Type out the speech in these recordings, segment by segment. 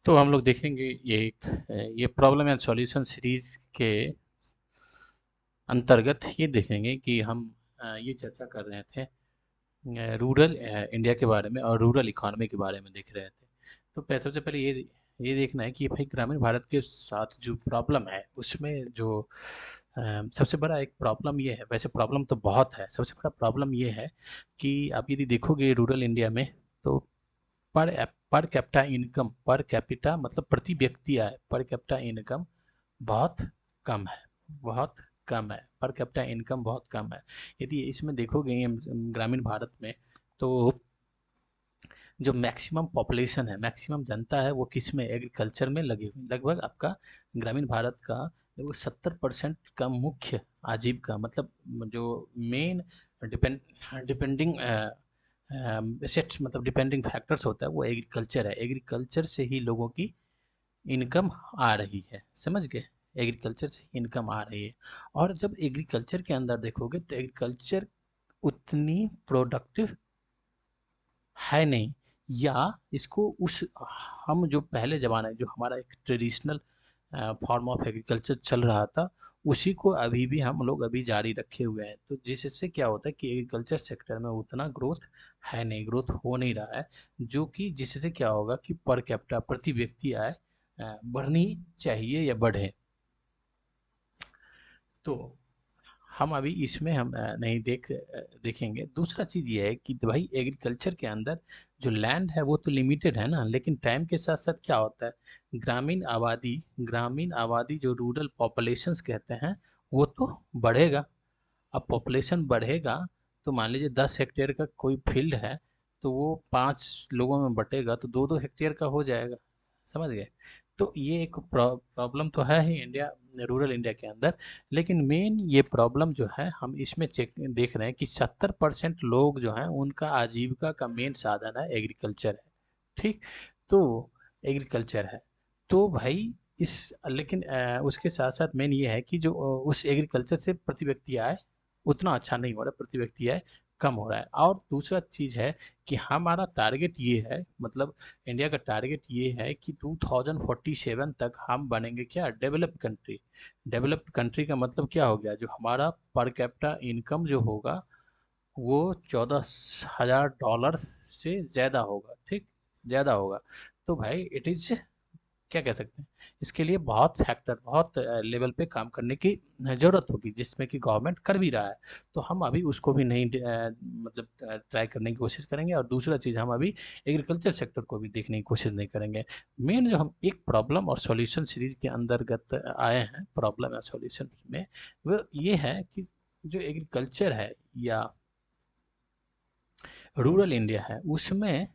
तो हम लोग देखेंगे ये प्रॉब्लम एंड सॉल्यूशन सीरीज के अंतर्गत ये देखेंगे कि हम ये चर्चा कर रहे थे रूरल इंडिया के बारे में और रूरल इकोनॉमी के बारे में देख रहे थे। तो सबसे पहले ये देखना है कि भाई ग्रामीण भारत के साथ जो प्रॉब्लम है उसमें जो सबसे बड़ा एक प्रॉब्लम ये है। वैसे प्रॉब्लम तो बहुत है, सबसे बड़ा प्रॉब्लम ये है कि आप यदि देखोगे रूरल इंडिया में, तो per capita income, per capita मतलब प्रति व्यक्ति आय, पर कैपिटा इनकम बहुत कम है, बहुत कम है। पर कैपिटा इनकम बहुत कम है। यदि इसमें देखोगे ग्रामीण भारत में, तो जो मैक्सिमम पॉपुलेशन है, मैक्सिमम जनता है, वो किस में, एग्रीकल्चर में लगी हुई। लगभग आपका ग्रामीण भारत का वो 70% का मुख्य आजीविका, मतलब जो मेन डिपेंड डिपेंडिंग एसेट्स, मतलब डिपेंडिंग फैक्टर्स होता है, वो एग्रीकल्चर है। एग्रीकल्चर से ही लोगों की इनकम आ रही है, समझ गए। एग्रीकल्चर से इनकम आ रही है। और जब एग्रीकल्चर के अंदर देखोगे तो एग्रीकल्चर उतनी प्रोडक्टिव है नहीं, या इसको उस हम जो पहले ज़माने, जो हमारा एक ट्रेडिशनल फॉर्म ऑफ एग्रीकल्चर चल रहा था, उसी को अभी भी हम लोग अभी जारी रखे हुए हैं। तो जिससे क्या होता है कि एग्रीकल्चर सेक्टर में उतना ग्रोथ है नहीं, ग्रोथ हो नहीं रहा है। जो कि जिससे क्या होगा कि पर कैपिटा, प्रति व्यक्ति आय बढ़नी चाहिए या बढ़े। तो हम अभी इसमें हम नहीं देखेंगे। दूसरा चीज़ ये है कि भाई एग्रीकल्चर के अंदर जो लैंड है वो तो लिमिटेड है ना, लेकिन टाइम के साथ साथ क्या होता है, ग्रामीण आबादी जो रूरल पॉपुलेशंस कहते हैं, वो तो बढ़ेगा। अब पॉपुलेशन बढ़ेगा, तो मान लीजिए 10 हेक्टेयर का कोई फील्ड है, तो वो 5 लोगों में बटेगा तो 2-2 हेक्टेयर का हो जाएगा, समझ गए। तो ये एक प्रॉब्लम तो है ही इंडिया, रूरल इंडिया के अंदर। लेकिन मेन ये प्रॉब्लम जो है, हम इसमें चेक देख रहे हैं कि 70% लोग जो हैं उनका आजीविका का मेन साधन है एग्रीकल्चर है। ठीक। तो एग्रीकल्चर है, तो भाई इस लेकिन उसके साथ साथ मेन ये है कि जो उस एग्रीकल्चर से प्रति व्यक्ति आय उतना अच्छा नहीं हो रहा, प्रति व्यक्ति आय कम हो रहा है। और दूसरा चीज़ है कि हमारा टारगेट ये है, मतलब इंडिया का टारगेट ये है कि 2047 तक हम बनेंगे क्या, डेवलप्ड कंट्री। डेवलप्ड कंट्री का मतलब क्या हो गया, जो हमारा पर कैपिटा इनकम जो होगा वो 14,000 डॉलर से ज़्यादा होगा। ठीक, ज़्यादा होगा। तो भाई इट इज़, क्या कह सकते हैं, इसके लिए बहुत फैक्टर, बहुत लेवल पे काम करने की ज़रूरत होगी, जिसमें कि गवर्नमेंट कर भी रहा है। तो हम अभी उसको भी नहीं मतलब ट्राई करने की कोशिश करेंगे। और दूसरा चीज़, हम अभी एग्रीकल्चर सेक्टर को भी देखने की कोशिश नहीं करेंगे। मेन जो हम एक प्रॉब्लम और सॉल्यूशन सीरीज के अंतर्गत आए हैं, प्रॉब्लम या सॉल्यूशन में, वो ये है कि जो एग्रीकल्चर है या रूरल इंडिया है, उसमें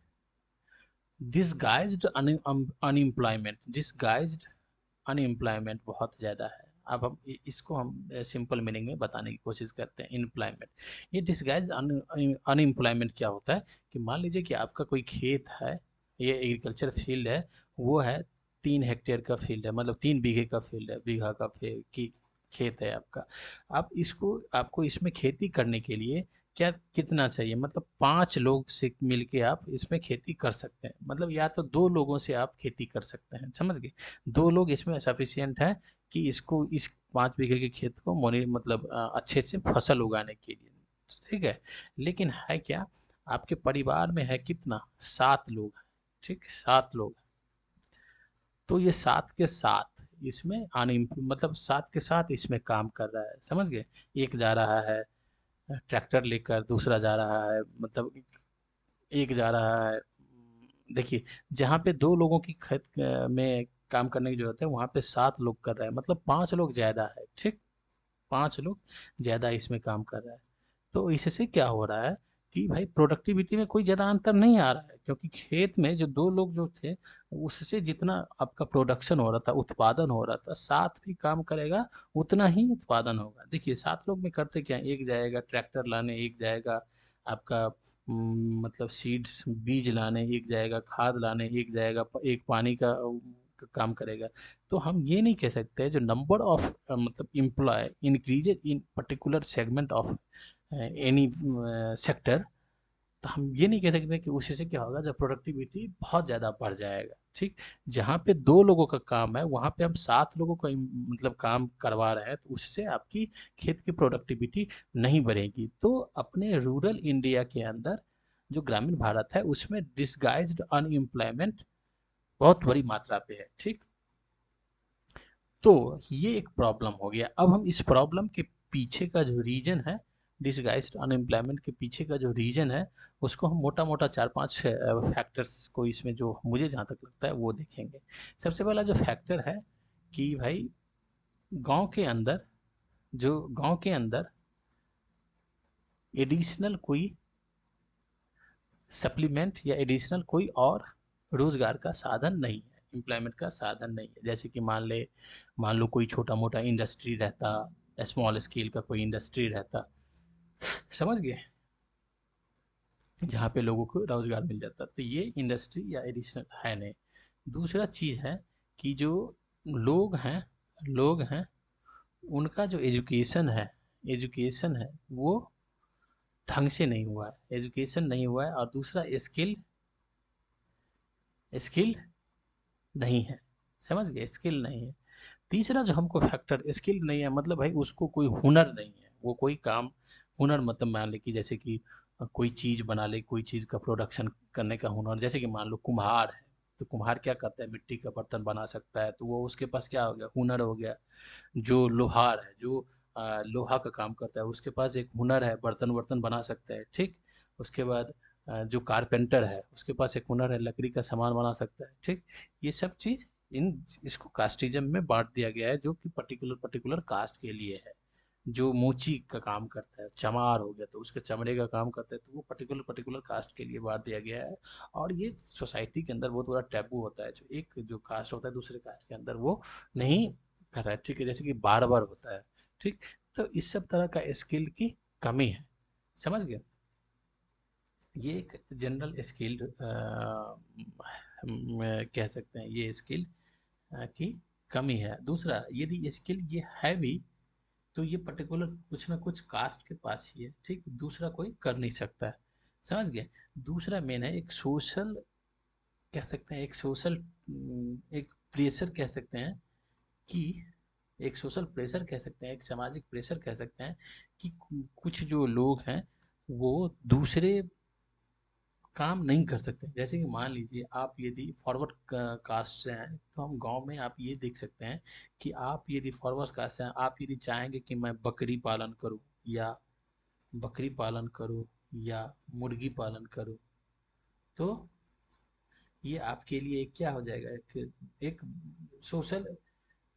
डिसगाइज्ड अनएम्प्लॉयमेंट बहुत ज़्यादा है। अब हम इसको हम सिंपल मीनिंग में बताने की कोशिश करते हैं। एम्प्लॉयमेंट, ये डिसगाइज अनएम्प्लॉयमेंट क्या होता है कि मान लीजिए कि आपका कोई खेत है, ये एग्रीकल्चर फील्ड है, वो है 3 हेक्टेयर का फील्ड है, मतलब 3 बीघे का फील्ड है, बीघा का की खेत है आपका। आप इसको, आपको इसमें खेती करने के लिए क्या कितना चाहिए, मतलब 5 लोग से मिलके आप इसमें खेती कर सकते हैं। मतलब या तो 2 लोगों से आप खेती कर सकते हैं, समझ गए। 2 लोग इसमें सफिशियंट है कि इसको, इस 5 बीघे के खेत को मतलब अच्छे से फसल उगाने के लिए, ठीक है। लेकिन है क्या, आपके परिवार में है कितना, 7 लोग हैं, ठीक, 7 लोग। तो ये 7 के 7 इसमें मतलब 7 के 7 इसमें काम कर रहा है, समझ गए। एक जा रहा है ट्रैक्टर लेकर, दूसरा जा रहा है, मतलब एक जा रहा है। देखिए, जहाँ पे 2 लोगों की खेत में काम करने की जरूरत है, वहाँ पे 7 लोग कर रहे हैं, मतलब 5 लोग ज्यादा है, ठीक। 5 लोग ज्यादा इसमें काम कर रहा है। तो इससे क्या हो रहा है कि भाई प्रोडक्टिविटी में कोई ज्यादा अंतर नहीं आ रहा है, क्योंकि खेत में जो 2 लोग जो थे, उससे जितना आपका प्रोडक्शन हो रहा था, उत्पादन हो रहा था, 7 भी काम करेगा उतना ही उत्पादन होगा। देखिए 7 लोग में करते क्या हैं? एक जाएगा ट्रैक्टर लाने, एक जाएगा आपका मतलब सीड्स बीज लाने, एक जाएगा खाद लाने, एक जाएगा एक पानी का काम करेगा। तो हम ये नहीं कह सकते जो नंबर ऑफ मतलब employ increases in particular segment of any sector, तो हम ये नहीं कह सकते कि उसी से क्या होगा, जब प्रोडक्टिविटी बहुत ज़्यादा बढ़ जाएगा। ठीक, जहाँ पे 2 लोगों का काम है वहाँ पे हम 7 लोगों का मतलब काम करवा रहे हैं, तो उससे आपकी खेत की प्रोडक्टिविटी नहीं बढ़ेगी। तो अपने रूरल इंडिया के अंदर जो ग्रामीण भारत है उसमें डिसगाइज्ड अनएम्प्लॉयमेंट बहुत बड़ी मात्रा पे है। ठीक, तो ये एक प्रॉब्लम हो गया। अब हम इस प्रॉब्लम के पीछे का जो रीजन है, डिसगाइज्ड अनएम्प्लॉयमेंट के पीछे का जो रीजन है, उसको हम मोटा मोटा 4-5 फैक्टर्स को इसमें, जो मुझे जहाँ तक लगता है वो देखेंगे। सबसे पहला जो फैक्टर है कि भाई गांव के अंदर, जो गांव के अंदर एडिशनल कोई सप्लीमेंट या एडिशनल कोई और रोजगार का साधन नहीं है, एम्प्लॉयमेंट का साधन नहीं है। जैसे कि मान लो कोई छोटा मोटा इंडस्ट्री रहता, स्मॉल स्केल का कोई इंडस्ट्री रहता, समझ गए, जहाँ पे लोगों को रोजगार मिल जाता, तो ये इंडस्ट्री या एडिशनल है नहीं। दूसरा चीज है कि जो लोग हैं उनका जो एजुकेशन है वो ढंग से नहीं हुआ है, एजुकेशन नहीं हुआ है। और दूसरा स्किल स्किल नहीं है, समझ गए, स्किल नहीं है। तीसरा जो हमको फैक्टर, स्किल नहीं है मतलब भाई उसको कोई हुनर नहीं है, वो कोई काम, हुनर मतलब मान ले कि जैसे कि कोई चीज़ बना ले, कोई चीज़ का प्रोडक्शन करने का हुनर। जैसे कि मान लो कुम्हार है, तो कुम्हार क्या करता है, मिट्टी का बर्तन बना सकता है, तो वो उसके पास क्या हो गया, हुनर हो गया। जो लोहार है, जो लोहा का काम करता है, उसके पास एक हुनर है, बर्तन वर्तन बना सकता है। ठीक, उसके बाद जो कारपेंटर है उसके पास एक हुनर है, लकड़ी का सामान बना सकता है। ठीक, ये सब चीज़ इसको कास्टिज्म में बांट दिया गया है, जो कि पर्टिकुलर पर्टिकुलर कास्ट के लिए है। जो मोची का काम करता है, चमार हो गया तो उसके चमड़े का काम करता है, तो वो पर्टिकुलर पर्टिकुलर कास्ट के लिए बांट दिया गया है। और ये सोसाइटी के अंदर बहुत बड़ा टैबू होता है, जो एक जो कास्ट होता है दूसरे कास्ट के अंदर वो नहीं कर रहा है। ठीक है, जैसे कि बार बार होता है। ठीक, तो इस सब तरह का स्किल की कमी है, समझ गए। ये एक जनरल स्किल कह सकते हैं, ये स्किल की कमी है। दूसरा, यदि स्किल ये है भी, तो ये पर्टिकुलर कुछ ना कुछ कास्ट के पास ही है। ठीक, दूसरा कोई कर नहीं सकता है, समझ गए। दूसरा मेन है एक सोशल, कह सकते हैं एक सोशल, एक प्रेशर कह सकते हैं कि, एक सोशल प्रेशर कह सकते हैं, एक सामाजिक प्रेशर कह सकते हैं कि कुछ जो लोग हैं वो दूसरे काम नहीं कर सकते। जैसे कि मान लीजिए आप यदि फॉरवर्ड कास्ट से हैं, तो हम गांव में आप ये देख सकते हैं कि आप यदि फॉरवर्ड कास्ट से हैं, आप यदि चाहेंगे कि मैं बकरी पालन करूं, या बकरी पालन करूं या मुर्गी पालन करूं, तो ये आपके लिए क्या हो जाएगा, एक सोशल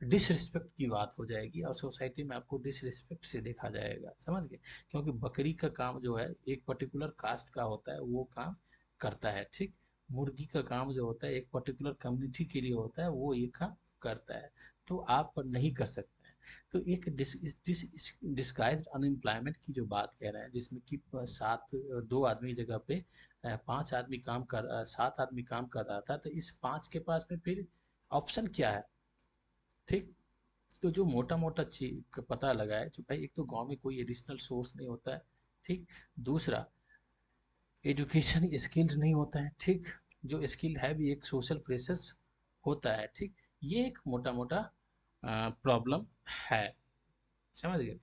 डिसरिस्पेक्ट की बात हो जाएगी, और सोसाइटी में आपको डिसरिस्पेक्ट से देखा जाएगा, समझ गए। क्योंकि बकरी का काम जो है एक पर्टिकुलर कास्ट का होता है, वो काम करता है। ठीक, मुर्गी का काम जो होता है एक पर्टिकुलर कम्युनिटी के लिए होता है, वो ये काम करता है, तो आप नहीं कर सकते हैं। तो एक डिस्गाइज्ड अनएम्प्लॉयमेंट की जो बात कह रहे हैं, जिसमें कि सात, 2 आदमी जगह पे 5 आदमी काम कर 7 आदमी काम कर रहा था, तो इस 5 के पास में फिर ऑप्शन क्या है। ठीक, तो जो मोटा मोटा चीज पता लगा है, जो भाई एक तो गांव में कोई एडिशनल सोर्स नहीं होता है। ठीक, दूसरा एजुकेशन स्किल्ड नहीं होता है। ठीक, जो स्किल है भी एक सोशल प्रेशर्स होता है। ठीक, ये एक मोटा मोटा प्रॉब्लम है, समझ गए।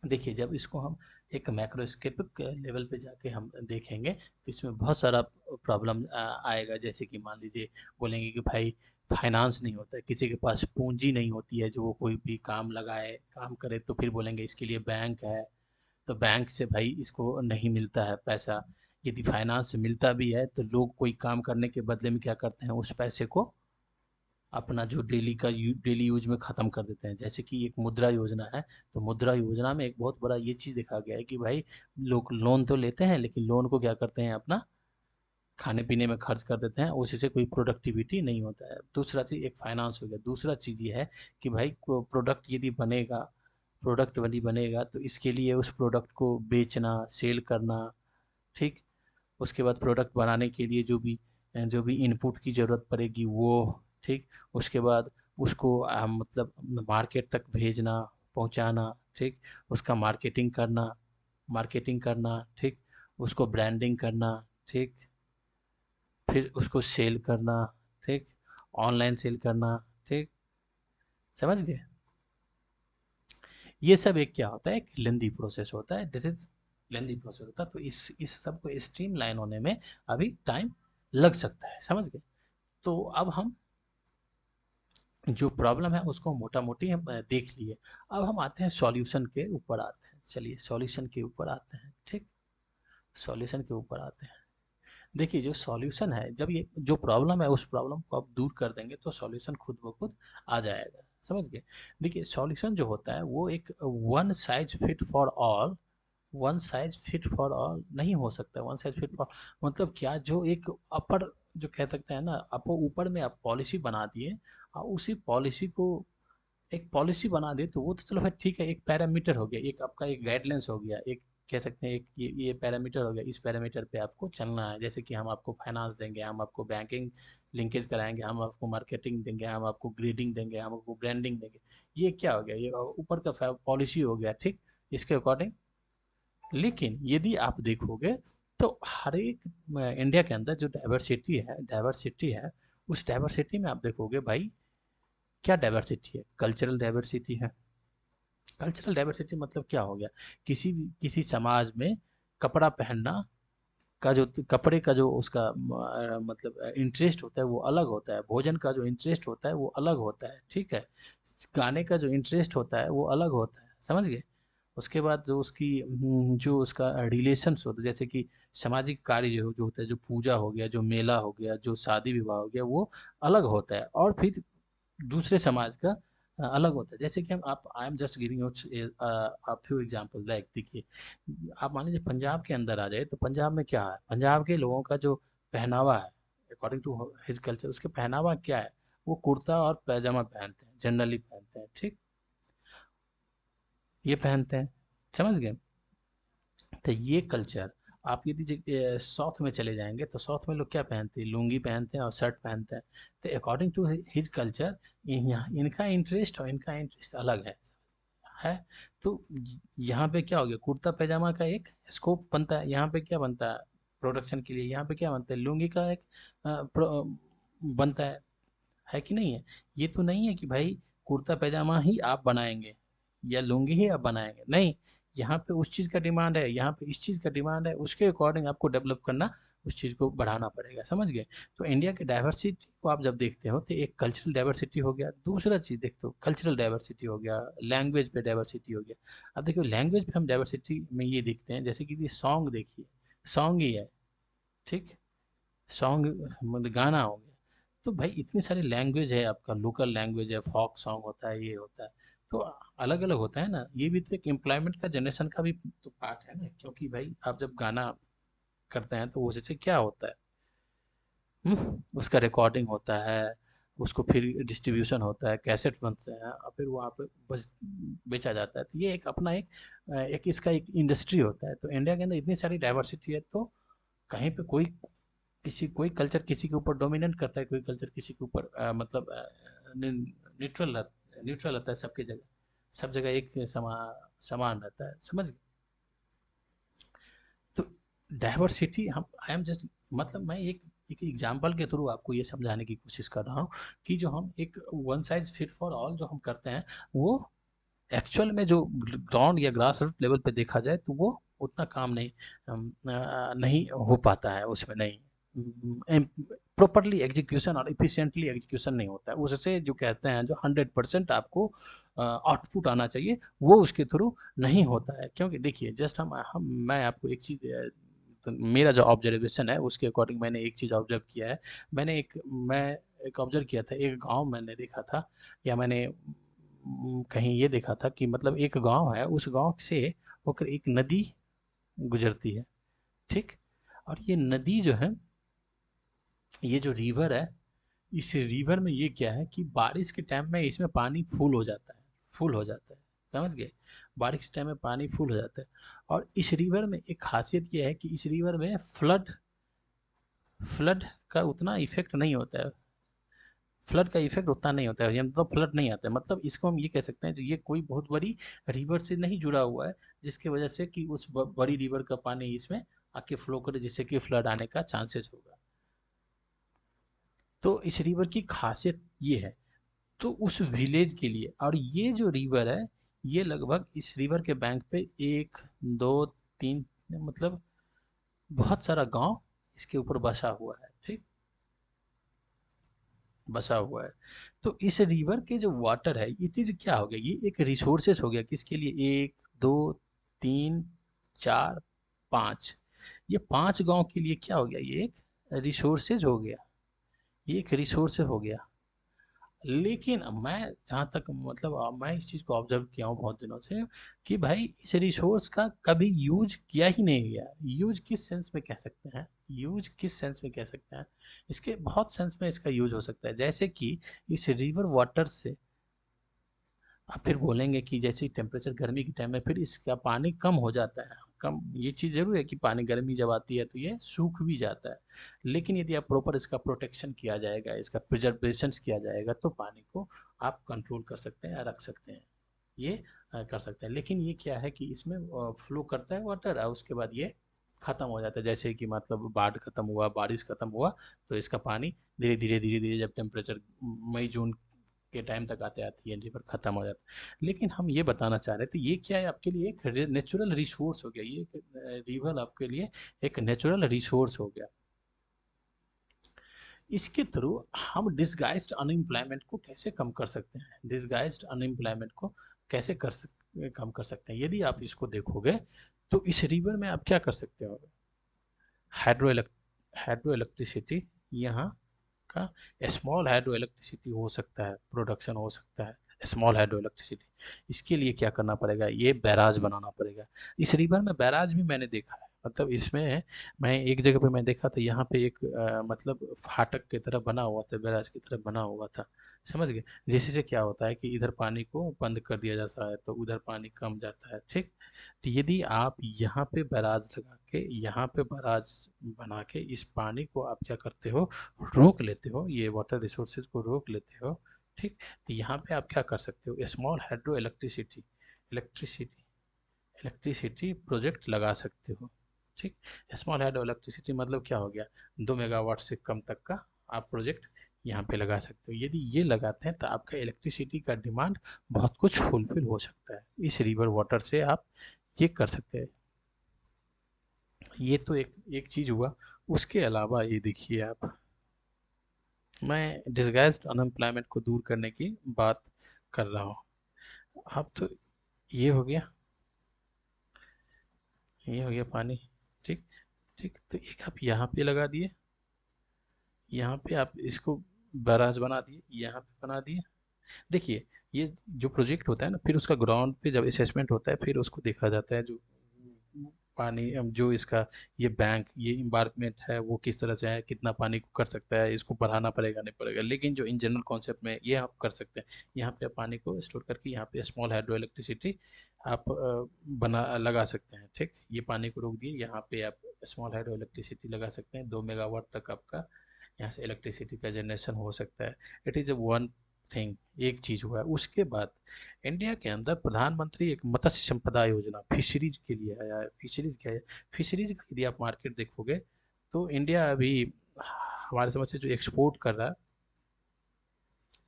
देखिए, जब इसको हम एक मैक्रोस्कोपिक लेवल पे जाके हम देखेंगे, तो इसमें बहुत सारा प्रॉब्लम आएगा। जैसे कि मान लीजिए बोलेंगे कि भाई फाइनेंस नहीं होता है, किसी के पास पूंजी नहीं होती है जो वो कोई भी काम लगाए, काम करे, तो फिर बोलेंगे इसके लिए बैंक है, तो बैंक से भाई इसको नहीं मिलता है पैसा। यदि फाइनेंस से मिलता भी है, तो लोग कोई काम करने के बदले में क्या करते हैं, उस पैसे को अपना जो डेली यूज में ख़त्म कर देते हैं। जैसे कि एक मुद्रा योजना है, तो मुद्रा योजना में एक बहुत बड़ा ये चीज़ देखा गया है कि भाई लोग लोन तो लेते हैं, लेकिन लोन को क्या करते हैं, अपना खाने पीने में खर्च कर देते हैं, उसी से कोई प्रोडक्टिविटी नहीं होता है। दूसरा चीज़ एक फाइनेंस हो गया। दूसरा चीज़ ये है कि भाई प्रोडक्ट यदि बनेगा, प्रोडक्ट यदि बनेगा, तो इसके लिए उस प्रोडक्ट को बेचना, सेल करना। ठीक, उसके बाद प्रोडक्ट बनाने के लिए जो भी इनपुट की ज़रूरत पड़ेगी वो। ठीक, उसके बाद उसको मतलब मार्केट तक भेजना, पहुंचाना। ठीक, उसका मार्केटिंग करना। ठीक, उसको ब्रांडिंग करना, ठीक, फिर उसको सेल करना, ठीक, ऑनलाइन सेल करना, ठीक, समझ गए। ये सब एक क्या होता है, एक लेंदी प्रोसेस होता है, दिस इज लेंदी प्रोसेस होता है। तो इस सब को स्ट्रीमलाइन होने में अभी टाइम लग सकता है, समझ गए। तो अब हम जो प्रॉब्लम है उसको मोटा मोटी हम देख लिए। अब हम आते हैं सॉल्यूशन के ऊपर आते हैं, चलिए सॉल्यूशन के ऊपर आते हैं, ठीक, सॉल्यूशन के ऊपर आते हैं। देखिए जो सॉल्यूशन है, जब ये जो प्रॉब्लम है उस प्रॉब्लम को आप दूर कर देंगे तो सॉल्यूशन खुद ब खुद आ जाएगा, समझ गए। देखिए सॉल्यूशन जो होता है वो एक one size fit for all, one size fit for all नहीं हो सकता। वन साइज फिट फॉर मतलब क्या, जो एक अपर, जो कह सकते हैं ना, आपको ऊपर में आप पॉलिसी बना दिए और उसी पॉलिसी को एक पॉलिसी बना दे तो वो तो चलो फिर ठीक है, एक पैरामीटर हो गया, एक आपका एक गाइडलाइंस हो गया, एक कह सकते हैं एक ये पैरामीटर हो गया, इस पैरामीटर पे आपको चलना है। जैसे कि हम आपको फाइनेंस देंगे, हम आपको बैंकिंग लिंकेज कराएंगे, हम आपको मार्केटिंग देंगे, हम आपको ग्रेडिंग देंगे, हम आपको ब्रांडिंग देंगे। ये क्या हो गया, ये ऊपर का पॉलिसी हो गया, ठीक, इसके अकॉर्डिंग। लेकिन यदि आप देखोगे तो हर एक इंडिया के अंदर जो डाइवर्सिटी है उस डाइवर्सिटी में आप देखोगे भाई, क्या डाइवर्सिटी है, कल्चरल डाइवर्सिटी है। कल्चरल डाइवर्सिटी मतलब क्या हो गया, किसी समाज में कपड़ा पहनना का जो कपड़े का जो उसका मतलब इंटरेस्ट होता है वो अलग होता है, भोजन का जो इंटरेस्ट होता है वो अलग होता है, ठीक है, गाने का जो इंटरेस्ट होता है वो अलग होता है, समझ गए। उसके बाद जो उसकी जो उसका रिलेशंस होता है, जैसे कि सामाजिक कार्य जो होता है, जो पूजा हो गया, जो मेला हो गया, जो शादी विवाह हो गया, वो अलग होता है। और फिर दूसरे समाज का अलग होता है। जैसे कि हम आप I am just giving you few example, like देखिए, आप मान लीजिए पंजाब के अंदर आ जाए तो पंजाब में क्या है, पंजाब के लोगों का जो पहनावा है अकॉर्डिंग टू हिज कल्चर, उसके पहनावा क्या है, वो कुर्ता और पैजामा पहनते हैं, जनरली पहनते हैं, ठीक, ये पहनते हैं, समझ गए। तो ये कल्चर आप यदि साउथ में चले जाएंगे तो साउथ में लोग क्या पहनते हैं, लुंगी पहनते हैं और शर्ट पहनते हैं। तो अकॉर्डिंग टू हिज कल्चर यहाँ इनका इंटरेस्ट और इनका इंटरेस्ट अलग है। तो यहाँ पे क्या हो गया, कुर्ता पैजामा का एक स्कोप बनता है, यहाँ पे क्या बनता है प्रोडक्शन के लिए, यहाँ पे क्या बनता है, लुंगी का एक बनता है कि नहीं है। ये तो नहीं है कि भाई कुर्ता पैजामा ही आप बनाएंगे या लुंगी ही आप बनाएंगे, नहीं, यहाँ पे उस चीज़ का डिमांड है, यहाँ पे इस चीज़ का डिमांड है, उसके अकॉर्डिंग आपको डेवलप करना, उस चीज़ को बढ़ाना पड़ेगा, समझ गए। तो इंडिया के डाइवर्सिटी को आप जब देखते हो तो एक कल्चरल डाइवर्सिटी हो गया, दूसरा चीज़ देखते हो कल्चरल डाइवर्सिटी हो गया, लैंग्वेज पे डाइवर्सिटी हो गया। अब देखिए लैंग्वेज पे हम डाइवर्सिटी में ये देखते हैं, जैसे कि सॉन्ग देखिए, सॉन्ग ही है, ठीक, सॉन्ग मतलब गाना हो गया। तो भाई इतनी सारी लैंग्वेज है, आपका लोकल लैंग्वेज है, फोक सॉन्ग होता है, ये होता है, तो अलग अलग होता है ना। ये भी तो एक एम्प्लॉयमेंट का जनरेशन का भी तो पार्ट है ना, क्योंकि भाई आप जब गाना करते हैं तो उससे क्या होता है, उसका रिकॉर्डिंग होता है, उसको फिर डिस्ट्रीब्यूशन होता है, कैसेट बनते हैं और फिर वहाँ पे बस बेचा जाता है। तो ये एक अपना एक इसका एक इंडस्ट्री होता है। तो इंडिया के अंदर इतनी सारी डाइवर्सिटी है, तो कहीं पे कोई कल्चर किसी के ऊपर डोमिनेट करता है, कोई कल्चर किसी के ऊपर मतलब न्यूट्रल न्यूट्रल रहता है, सबकी जगह, सब जगह एक से समान रहता है, समझ गए? तो डाइवर्सिटी हम आई एम जस्ट मतलब मैं एक एग्जाम्पल के थ्रू आपको ये समझाने की कोशिश कर रहा हूँ कि जो हम एक one size fit for all जो हम करते हैं, वो एक्चुअल में जो ग्राउंड या ग्रास रूट लेवल पे देखा जाए तो वो उतना काम नहीं नहीं हो पाता है, उसमें नहीं प्रॉपरली एग्जीक्यूशन और इफिशिएंटली एग्जीक्यूशन नहीं होता है उससे। जो कहते हैं जो 100% आपको आउटपुट आना चाहिए वो उसके थ्रू नहीं होता है। क्योंकि देखिए जस्ट हम मैं आपको एक चीज़ तो मेरा जो ऑब्जर्वेशन है उसके अकॉर्डिंग मैंने एक चीज़ ऑब्जर्व किया है। मैं एक ऑब्जर्व किया था, एक गांव मैंने देखा था, या मैंने कहीं ये देखा था कि मतलब एक गांव है, उस गांव से होकर एक नदी गुजरती है, ठीक, और ये नदी जो है, ये जो रिवर है, इस रिवर में ये क्या है कि बारिश के टाइम में इसमें पानी फुल हो जाता है, फुल हो जाता है, समझ गए, बारिश के टाइम में पानी फुल हो जाता है। और इस रिवर में एक खासियत ये है कि इस रिवर में फ्लड फ्लड का उतना इफेक्ट नहीं होता है, फ्लड का इफेक्ट उतना नहीं होता है, ये मतलब फ्लड नहीं आता है, मतलब इसको हम ये कह सकते हैं कि ये कोई बहुत बड़ी रिवर से नहीं जुड़ा हुआ है जिसकी वजह से कि उस बड़ी रिवर का पानी इसमें आके फ्लो करे, जिससे कि फ्लड आने का चांसेस होगा। तो इस रिवर की खासियत ये है। तो उस विलेज के लिए, और ये जो रिवर है, ये लगभग इस रिवर के बैंक पे एक, दो, तीन, मतलब बहुत सारा गांव इसके ऊपर बसा हुआ है, ठीक, बसा हुआ है। तो इस रिवर के जो वाटर है, ये चीज क्या हो गया, ये एक रिसोर्सेस हो गया किसके लिए, एक, दो, तीन, चार, पाँच, ये पांच गांव के लिए क्या हो गया, ये एक रिसोर्सेज हो गया, ये एक रिसोर्स हो गया। लेकिन मैं जहाँ तक मतलब मैं इस चीज़ को ऑब्जर्व किया हूँ बहुत दिनों से, कि भाई इस रिसोर्स का कभी यूज किया ही नहीं गया। यूज किस सेंस में कह सकते हैं, यूज किस सेंस में कह सकते हैं, इसके बहुत सेंस में इसका यूज हो सकता है। जैसे कि इस रिवर वाटर से आप फिर बोलेंगे कि जैसे टेम्परेचर गर्मी के टाइम में फिर इसका पानी कम हो जाता है, कम, ये चीज़ जरूर है कि पानी गर्मी जब आती है तो ये सूख भी जाता है। लेकिन यदि आप प्रॉपर इसका प्रोटेक्शन किया जाएगा, इसका प्रिजर्वेशन किया जाएगा, तो पानी को आप कंट्रोल कर सकते हैं या रख सकते हैं, ये कर सकते हैं। लेकिन ये क्या है कि इसमें फ्लो करता है वाटर और उसके बाद ये खत्म हो जाता है। जैसे कि मतलब बाढ़ खत्म हुआ, बारिश खत्म हुआ, तो इसका पानी धीरे धीरे जब टेम्परेचर मई जून के टाइम तक आते आते ये रिवर खत्म हो जाता है। लेकिन हम ये बताना चाह रहे थे, ये क्या है, आपके लिए एक नेचुरल रिसोर्स हो गया, ये रिवर आपके लिए एक नेचुरल रिसोर्स हो गया। इसके थ्रू हम डिसगाइज्ड अनएम्प्लॉयमेंट को कैसे कम कर सकते हैं, डिसगाइज्ड अनएम्प्लॉयमेंट को कैसे कम कर सकते हैं, यदि आप इसको देखोगे तो इस रिवर में आप क्या कर सकते हो, हाइड्रो हाइड्रो इलेक्ट्रिसिटी यहाँ का स्मॉल हाइड्रो इलेक्ट्रिसिटी हो सकता है, प्रोडक्शन हो सकता है स्मॉल हाइड्रो इलेक्ट्रिसिटी। इसके लिए क्या करना पड़ेगा, ये बैराज बनाना पड़ेगा। इस रिवर में बैराज भी मैंने देखा है, मतलब इसमें मैं एक जगह पे मैं देखा था, यहाँ पे एक मतलब फाटक की तरह बना हुआ था, बैराज की तरह बना हुआ था, समझ गए, जिससे क्या होता है कि इधर पानी को बंद कर दिया जाता है तो उधर पानी कम जाता है, ठीक। तो यदि आप यहाँ पे बैराज लगा के, यहाँ पे बैराज बना के इस पानी को आप क्या करते हो, रोक लेते हो, ये वाटर रिसोर्सेज को रोक लेते हो, ठीक। तो यहाँ पे आप क्या कर सकते हो, small hydro electricity electricity project लगा सकते हो, ठीक। स्मॉल हाइड्रो इलेक्ट्रिसिटी मतलब क्या हो गया, 2 मेगावाट से कम तक का आप प्रोजेक्ट यहाँ पे लगा सकते हो। यदि ये लगाते हैं तो आपका इलेक्ट्रिसिटी का डिमांड बहुत कुछ फुलफिल हो सकता है, इस रिवर वाटर से आप ये कर सकते हैं। ये तो एक एक चीज़ हुआ। उसके अलावा ये देखिए आप, मैं डिसगाइज्ड अनएम्प्लॉयमेंट को दूर करने की बात कर रहा हूँ। अब तो ये हो गया, ये हो गया पानी, ठीक, ठीक। तो एक आप यहाँ पे लगा दिए, यहाँ पे आप इसको बैराज बना दिए, यहाँ पे बना दिए। देखिए, ये जो प्रोजेक्ट होता है ना, फिर उसका ग्राउंड पे जब असेसमेंट होता है, फिर उसको देखा जाता है जो पानी जो इसका ये बैंक, ये इन्वायरमेंट है वो किस तरह से है, कितना पानी को कर सकता है, इसको बढ़ाना पड़ेगा नहीं पड़ेगा। लेकिन जो इन जनरल कॉन्सेप्ट में ये आप कर सकते हैं, यहाँ पे आप पानी को स्टोर करके यहाँ पे स्मॉल हाइड्रो इलेक्ट्रिसिटी आप बना लगा सकते हैं, ठीक। ये पानी को रोक दिए, यहाँ पे आप स्मॉल हाइड्रो इलेक्ट्रिसिटी लगा सकते हैं, 2 मेगावाट तक आपका यहाँ से इलेक्ट्रिसिटी का जनरेशन हो सकता है। It is a one thing, एक चीज़ हुआ है। उसके बाद इंडिया के अंदर प्रधानमंत्री एक मत्स्य संपदा योजना फिशरीज के लिए आया है। फिशरीज क्या है, फिशरीज का यदि आप मार्केट देखोगे तो इंडिया अभी हमारे समझ से जो एक्सपोर्ट कर रहा है,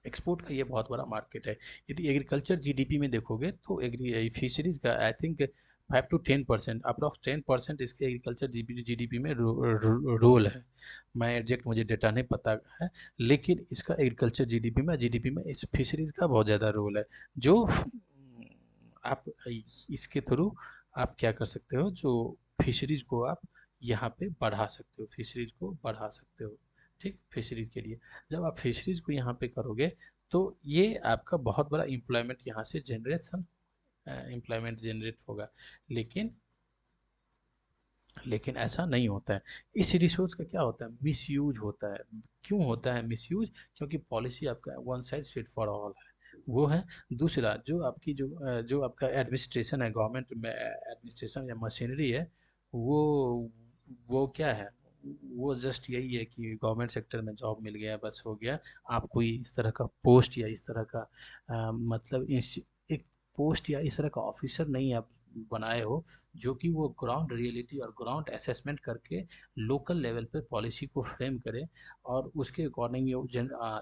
एक्सपोर्ट का ये बहुत बड़ा मार्केट है। यदि एग्रीकल्चर जीडीपी में देखोगे तो एग्री फिशरीज का आई थिंक 5 to 10%, अप्रॉक्स 10% इसके एग्रीकल्चर जीडीपी में रोल है। मैं एग्जैक्ट, मुझे डेटा नहीं पता है, लेकिन इसका एग्रीकल्चर जीडीपी में इस फिशरीज का बहुत ज़्यादा रोल है। जो आप इसके थ्रू आप क्या कर सकते हो, जो फिशरीज को आप यहाँ पे बढ़ा सकते हो, फिशरीज को बढ़ा सकते हो, ठीक। फिशरीज के लिए जब आप फिशरीज को यहाँ पे करोगे तो ये आपका बहुत बड़ा एम्प्लॉयमेंट यहाँ से एम्प्लॉयमेंट जनरेट होगा। लेकिन लेकिन ऐसा नहीं होता है। इस रिसोर्स का क्या होता है, मिसयूज होता है। क्यों होता है मिसयूज, क्योंकि पॉलिसी आपका one size fit for all है, वो है। दूसरा जो आपकी जो आपका एडमिनिस्ट्रेशन है, गवर्नमेंट में एडमिनिस्ट्रेशन या मशीनरी है, वो क्या है, वो जस्ट यही है कि गवर्नमेंट सेक्टर में जॉब मिल गया बस हो गया। आप कोई इस तरह का पोस्ट या इस तरह का मतलब एक पोस्ट या इस तरह का ऑफिसर नहीं आप बनाए हो, जो कि वो ग्राउंड रियलिटी और ग्राउंड असेसमेंट करके लोकल लेवल पे पॉलिसी को फ्रेम करे और उसके अकॉर्डिंग ये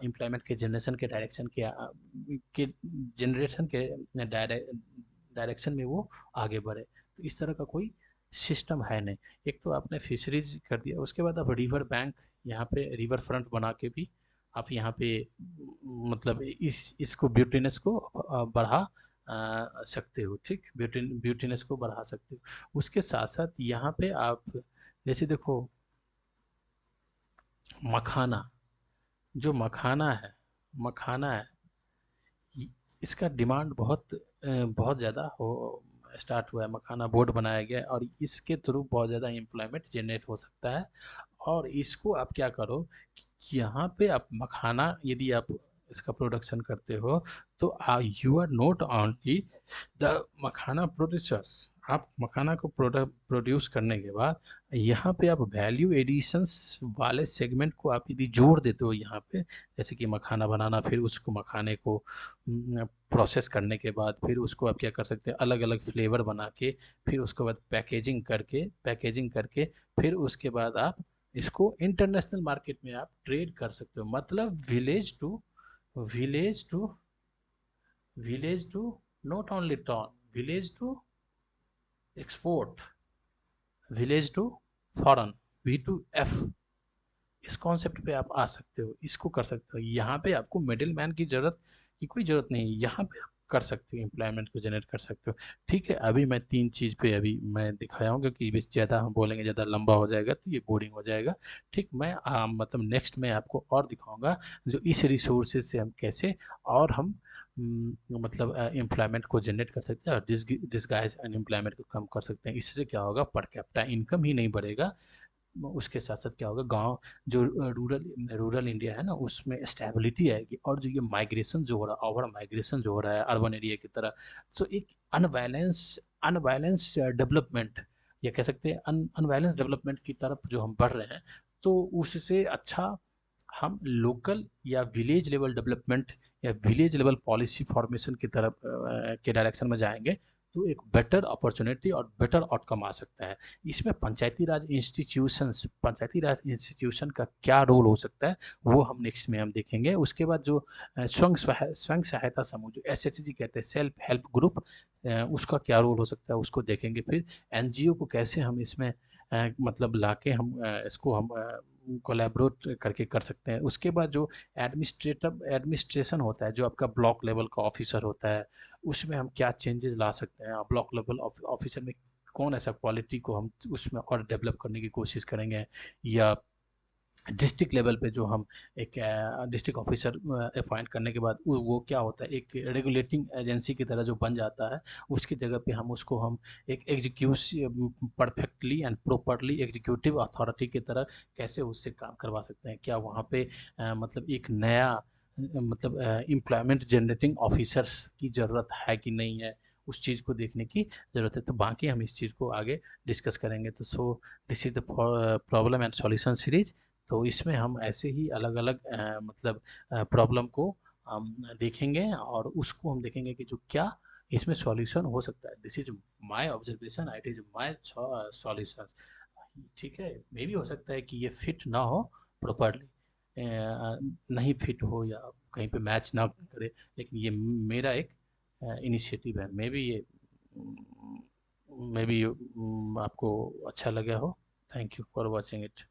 एम्प्लॉयमेंट के जनरेशन के डायरेक्शन के जनरेशन के डायरेक्शन में वो आगे बढ़े। तो इस तरह का कोई सिस्टम है नहीं। एक तो आपने फिशरीज कर दिया, उसके बाद आप रिवर बैंक यहाँ पे रिवर फ्रंट बना के भी आप यहाँ पे मतलब इसको ब्यूटीनेस को बढ़ा सकते हो, ठीक, ब्यूटीनेस को बढ़ा सकते हो। उसके साथ साथ यहाँ पे आप जैसे देखो मखाना, जो मखाना है इसका डिमांड बहुत ज़्यादा हो स्टार्ट हुआ है। मखाना बोर्ड बनाया गया है और इसके थ्रू बहुत ज़्यादा एम्प्लॉयमेंट जनरेट हो सकता है। और इसको आप क्या करो कि यहाँ पे आप मखाना यदि आप इसका प्रोडक्शन करते हो तो you are not only the makhana producers. आप मखाना को प्रोड्यूस करने के बाद यहाँ पे आप वैल्यू एडिशंस वाले सेगमेंट को आप यदि जोड़ देते हो यहाँ पे, जैसे कि मखाना बनाना, फिर उसको मखाने को प्रोसेस करने के बाद फिर उसको आप क्या कर सकते हैं अलग अलग फ्लेवर बना के, फिर उसके बाद पैकेजिंग करके फिर उसके बाद आप इसको इंटरनेशनल मार्केट में आप ट्रेड कर सकते हो। मतलब village to village to not only town, village to export, village to foreign, V2F, इस कॉन्सेप्ट पे आप आ सकते हो, इसको कर सकते हो। यहाँ पे आपको मिडिल मैन की कोई ज़रूरत नहीं है, यहाँ पे आप कर सकते हो, एम्प्लॉयमेंट को जनरेट कर सकते हो। ठीक है, अभी मैं 3 चीज़ पे अभी मैं दिखाया हूँ, क्योंकि बस ज़्यादा हम बोलेंगे ज़्यादा लंबा हो जाएगा तो ये बोरिंग हो जाएगा। ठीक, मैं मतलब नेक्स्ट में आपको और दिखाऊंगा जो इस रिसोर्सेज से हम कैसे और हम मतलब एम्प्लॉयमेंट को जनरेट कर सकते हैं और डिसगाइज अनएम्प्लॉयमेंट को कम कर सकते हैं। इससे क्या होगा, पर कैपिटा इनकम ही नहीं बढ़ेगा, उसके साथ साथ क्या होगा, गांव जो रूरल रूरल इंडिया है ना उसमें स्टेबिलिटी आएगी। और जो ये माइग्रेशन जो हो रहा है, ओवर माइग्रेशन जो हो रहा है अर्बन एरिया की तरह, सो एक अनबैलेंस डेवलपमेंट या कह सकते हैं अनबैलेंस डेवलपमेंट की तरफ जो हम बढ़ रहे हैं, तो उससे अच्छा हम लोकल या विलेज लेवल डेवलपमेंट या विलेज लेवल पॉलिसी फॉर्मेशन की तरफ के डायरेक्शन में जाएंगे तो एक बेटर अपॉर्चुनिटी और बेटर आउटकम आ सकता है। इसमें पंचायती राज इंस्टीट्यूशन का क्या रोल हो सकता है वो हम नेक्स्ट में हम देखेंगे। उसके बाद जो स्वयं सहायता समूह जो SHG कहते हैं, सेल्फ हेल्प ग्रुप, उसका क्या रोल हो सकता है उसको देखेंगे। फिर NGO को कैसे हम इसमें मतलब लाके हम इसको हम कोलैबोरेट करके कर सकते हैं। उसके बाद जो एडमिनिस्ट्रेशन होता है, जो आपका ब्लॉक लेवल का ऑफिसर होता है, उसमें हम क्या चेंजेस ला सकते हैं। ब्लॉक लेवल ऑफिसर में कौन ऐसा क्वालिटी को हम उसमें और डेवलप करने की कोशिश करेंगे, या डिस्ट्रिक्ट लेवल पे जो हम एक डिस्ट्रिक्ट ऑफिसर अपॉइंट करने के बाद वो क्या होता है एक रेगुलेटिंग एजेंसी की तरह जो बन जाता है, उसकी जगह पे हम एक executive perfectly and properly executive authority की तरह कैसे उससे काम करवा सकते हैं। क्या वहाँ पे मतलब एक नया मतलब एम्प्लॉयमेंट जनरेटिंग ऑफिसर्स की ज़रूरत है कि नहीं है, उस चीज़ को देखने की ज़रूरत है। तो बाकी हम इस चीज़ को आगे डिस्कस करेंगे। तो this is the problem and solution series. तो इसमें हम ऐसे ही अलग अलग मतलब प्रॉब्लम को हम देखेंगे और उसको हम देखेंगे कि जो क्या इसमें सॉल्यूशन हो सकता है। This is my observation, it is my solution. ठीक है, मे भी हो सकता है कि ये फिट ना हो प्रॉपरली, नहीं फिट हो या कहीं पे मैच ना करे, लेकिन ये मेरा एक इनिशिएटिव है। मे बी आपको अच्छा लगा हो। Thank you for watching it.